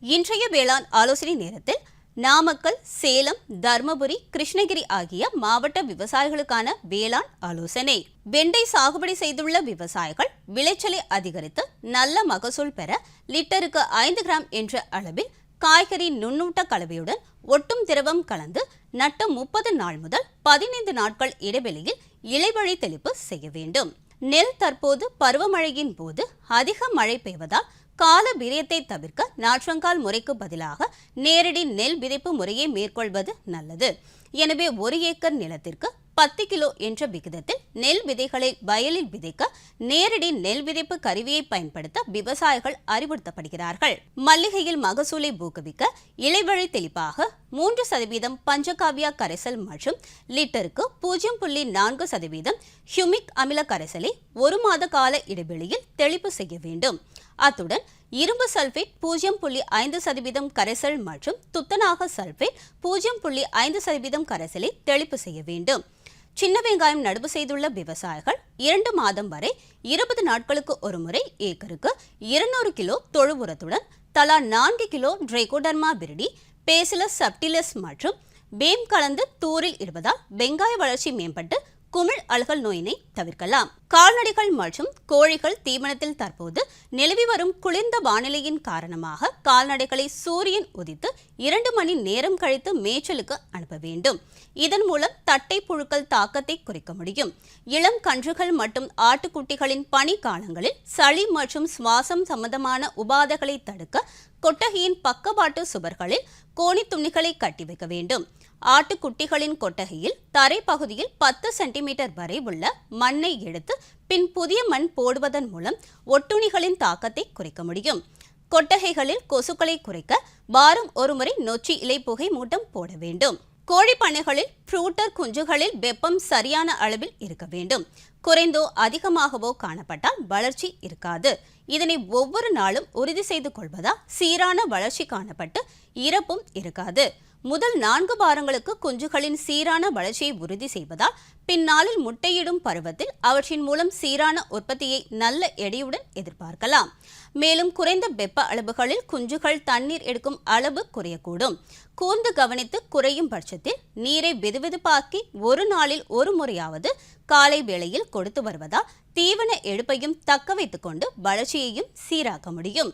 இன்றைய வேளாண் ஆலோசனை நேரத்தில் நாமக்கல், சேலம், தர்மபுரி, கிருஷ்ணகிரி ஆகிய மாவட்ட விவசாயிகளுக்கான வேளாண் ஆலோசனை. வெண்டை சாகுபடி செய்துள்ள விவசாயிகள் விளைச்சலை அதிகரித்து நல்ல மகசூல் பெற லிட்டருக்கு 5 கிராம் என்ற அளவில் காய்கறி நுண்ணூட்ட கலவையுடன் ஒட்டும் திரவம் கலந்து நட்டு 30 நாள் முதல் 15 நாட்கள் இடைவெளியில் இலைவழி தெளிப்பு செய்ய வேண்டும். நெல் தற்போது பருவமழையின் போது அதிக மழை பெய்வதால் கால விரயத்தை தவிர்க்க நாற்றங்கால் முறைக்கு பதிலாக நேரடி நெல் விதைப்பு முறையை மேற்கொள்வது நல்லது. எனவே 1 ஏக்கர் நிலத்திற்கு 10 கிலோ என்ற விகிதத்தில் நெல் விதைகளை வயலில் விதைக்க நேரடி நெல் விதைப்பு கருவியை பயன்படுத்த விவசாயிகள் அறிவுறுத்தப்படுகிறார்கள். மல்லிகையில் மகசூலை ஊக்குவிக்க இலைவழி தெளிப்பாக 3% பஞ்சகாவியா கரைசல் மற்றும் லிட்டருக்கு 0.4% ஹியூமிக் அமில கரைசலை 1 மாத கால இடைவெளியில் தெளிப்பு செய்ய வேண்டும். அத்துடன் இரும்பு சல்பேட் 0.5% கரைசல் மற்றும் துத்தநாக சல்பேட் 0.5% கரைசலை தெளிப்பு செய்ய வேண்டும். சின்ன வெங்காயம் நடவு செய்துள்ள விவசாயிகள் 2 மாதம் வரை 20 நாட்களுக்கு ஒரு முறை ஏக்கருக்கு 200 கிலோ தொழு உரத்துடன் தலா 4 kilo trichoderma viride, bacillus subtilis மற்றும் பேம் கலந்து தூரில் இடுவதால் வெங்காய வளர்ச்சி மேம்பட்டு குமிழ் அழுகல் நோயினை தவிர்க்கலாம். கால்நடைகள் மற்றும் கோழிகள் தீவனத்தில் தற்போது நிலவி வரும் குளிர்ந்த வானிலையின் காரணமாக கால்நடைகளை சூரியன் உதித்து 2 மணி நேரம் கழித்து மேய்ச்சலுக்கு அனுப்ப வேண்டும். இதன் மூலம் தட்டை புழுக்கள் தாக்கத்தை குறைக்க முடியும். இளம் கன்றுகள் மற்றும் ஆட்டுக்குட்டிகளின் பனி காலங்களில் சளி மற்றும் சுவாசம் சம்பந்தமான உபாதைகளை தடுக்க கொட்டகையின் பக்கவாட்டு சுவர்களில் கோணி துணிகளை கட்டி வைக்க வேண்டும். ஆட்டுக்குட்டிகளின் கொட்டகையில் தரை பகுதியில் 10 சென்டிமீட்டர் வரை உள்ள மண்ணை எடுத்து பின் புதிய மண் போடுவதன் மூலம் ஒட்டுண்ணிகளின் தாக்கத்தை குறைக்க முடியும். கொட்டகைகளில் கொசுக்களை குறைக்க வாரம் ஒரு முறை நொச்சி இலை புகை மூட்டம் போட வேண்டும். கோழி பண்ணைகளில் ப்ரூட்டர் குஞ்சுகளில் வெப்பம் சரியான அளவில் இருக்க வேண்டும். குறைந்தோ அதிகமாகவோ காணப்பட்டால் வளர்ச்சி இருக்காது. இதனை ஒவ்வொரு நாளும் உறுதி செய்து கொள்வதால் சீரான வளர்ச்சி காணப்பட்டு இறப்பும் இருக்காது. முதல் 4 வாரங்களுக்கு குஞ்சுகளின் சீரான வளர்ச்சியை உறுதி செய்வதால் பின்னாளில் முட்டையிடும் பருவத்தில் அவற்றின் மூலம் சீரான உற்பத்தியை நல்ல எடையுடன் எதிர்பார்க்கலாம். மேலும் குறைந்த வெப்ப அளவுகளில் குஞ்சுகள் தண்ணீர் எடுக்கும் அளவு குறையக்கூடும். கூர்ந்து கவனித்து குறையும் பட்சத்தில் நீரை வெதுவெதுப்பாக்கி ஒரு நாளில் ஒரு முறையாவது காலை வேளையில் கொடுத்து வருவதால் தீவன எடுப்பையும் தக்க வைத்துக் கொண்டு வளர்ச்சியையும் சீராக்க முடியும்.